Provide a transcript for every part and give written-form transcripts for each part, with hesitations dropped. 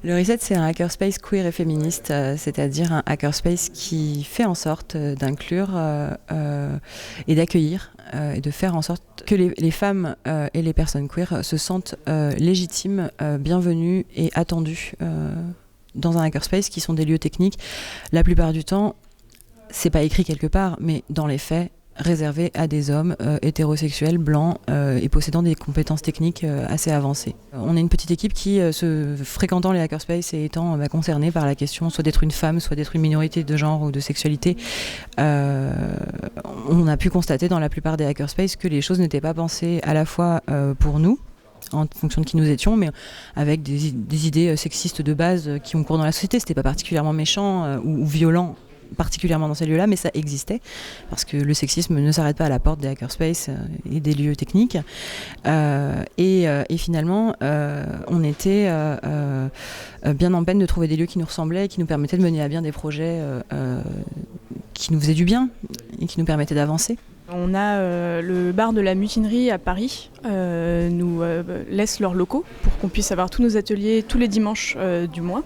Le Reset, c'est un hackerspace queer et féministe, c'est-à-dire un hackerspace qui fait en sorte d'inclure et d'accueillir et de faire en sorte que les femmes et les personnes queer se sentent légitimes, bienvenues et attendues dans un hackerspace qui sont des lieux techniques. La plupart du temps, c'est pas écrit quelque part, mais dans les faits, réservé à des hommes hétérosexuels, blancs et possédant des compétences techniques assez avancées. On est une petite équipe qui, fréquentant les hackerspaces et étant concernée par la question soit d'être une femme, soit d'être une minorité de genre ou de sexualité, on a pu constater dans la plupart des hackerspaces que les choses n'étaient pas pensées à la fois pour nous, en fonction de qui nous étions, mais avec des idées sexistes de base qui ont cours dans la société. C'était pas particulièrement méchant ou violent, particulièrement dans ces lieux-là, mais ça existait, parce que le sexisme ne s'arrête pas à la porte des hackerspaces et des lieux techniques. Et finalement, on était bien en peine de trouver des lieux qui nous ressemblaient et qui nous permettaient de mener à bien des projets qui nous faisaient du bien et qui nous permettaient d'avancer. On a le bar de la Mutinerie à Paris, nous laisse leurs locaux pour qu'on puisse avoir tous nos ateliers tous les dimanches du mois.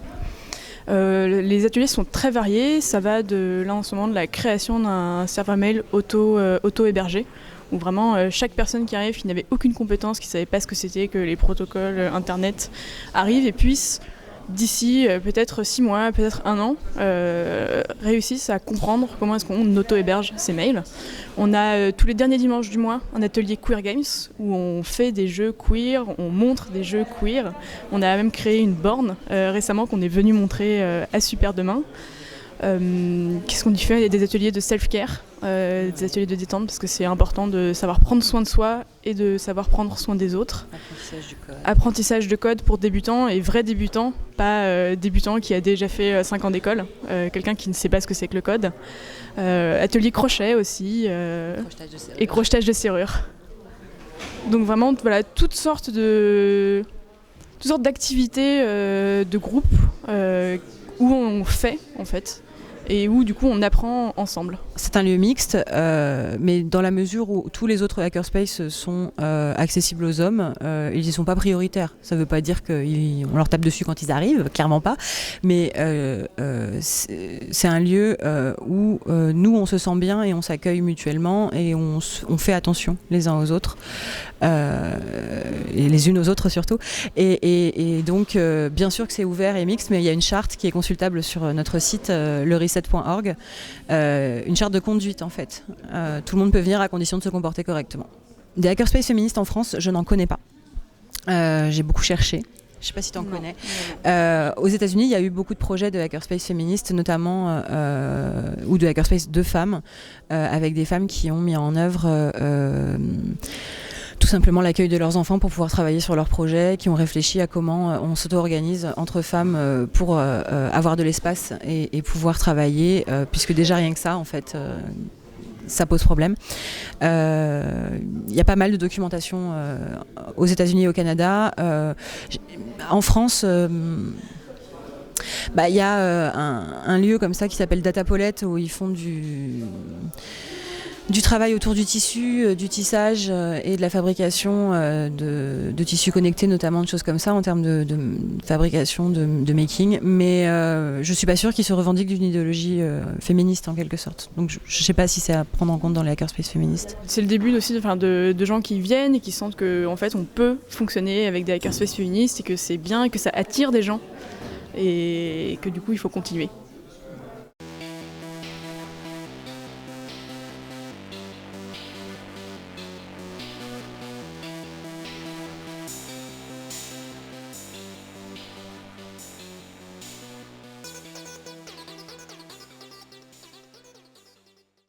Les ateliers sont très variés, ça va là en ce moment de la création d'un serveur mail auto-hébergé, où vraiment chaque personne qui arrive, qui n'avait aucune compétence, qui ne savait pas ce que c'était que les protocoles internet arrivent et puissent, d'ici peut-être 6 mois, peut-être 1 an, réussissent à comprendre comment est-ce qu'on auto-héberge ces mails. On a tous les derniers dimanches du mois un atelier Queer Games où on fait des jeux queer, on montre des jeux queer. On a même créé une borne récemment qu'on est venu montrer à Super Demain. Qu'est-ce qu'on y fait ? Il y a des ateliers de self-care, des ateliers de détente, parce que c'est important de savoir prendre soin de soi et de savoir prendre soin des autres. Apprentissage du code. Apprentissage de code pour débutants et vrais débutants, pas débutant qui a déjà fait 5 ans d'école, quelqu'un qui ne sait pas ce que c'est que le code. Atelier crochet aussi, et crochetage de serrure. Donc vraiment, voilà, toutes sortes d'activités de groupe où on fait en fait. Et où du coup on apprend ensemble. C'est un lieu mixte, mais dans la mesure où tous les autres hackerspaces sont accessibles aux hommes, ils n'y sont pas prioritaires. Ça ne veut pas dire qu'on leur tape dessus quand ils arrivent, clairement pas, mais c'est un lieu où nous on se sent bien et on s'accueille mutuellement et on fait attention les uns aux autres, et les unes aux autres surtout. Et donc bien sûr que c'est ouvert et mixte, mais il y a une charte qui est consultable sur notre site lereset.org, une charte de conduite en fait. Tout le monde peut venir à condition de se comporter correctement. Des hackerspaces féministes en France, je n'en connais pas. J'ai beaucoup cherché. Je ne sais pas si tu en connais. Aux États-Unis, il y a eu beaucoup de projets de hackerspace féministes, notamment, ou de hackerspace de femmes, avec des femmes qui ont mis en œuvre tout simplement l'accueil de leurs enfants pour pouvoir travailler sur leurs projets, qui ont réfléchi à comment on s'auto-organise entre femmes pour avoir de l'espace et pouvoir travailler, puisque déjà rien que ça, en fait, ça pose problème. Il y a pas mal de documentation aux États-Unis et au Canada. En France, il y a un lieu comme ça qui s'appelle Datapolette où ils font du travail autour du tissu, du tissage et de la fabrication de tissus connectés, notamment de choses comme ça en termes de fabrication, de making. Mais je ne suis pas sûre qu'ils se revendiquent d'une idéologie féministe en quelque sorte. Donc je ne sais pas si c'est à prendre en compte dans les hackerspaces féministes. C'est le début aussi de gens qui viennent et qui sentent qu'en fait on peut fonctionner avec des hackerspaces féministes et que c'est bien et que ça attire des gens et que du coup il faut continuer.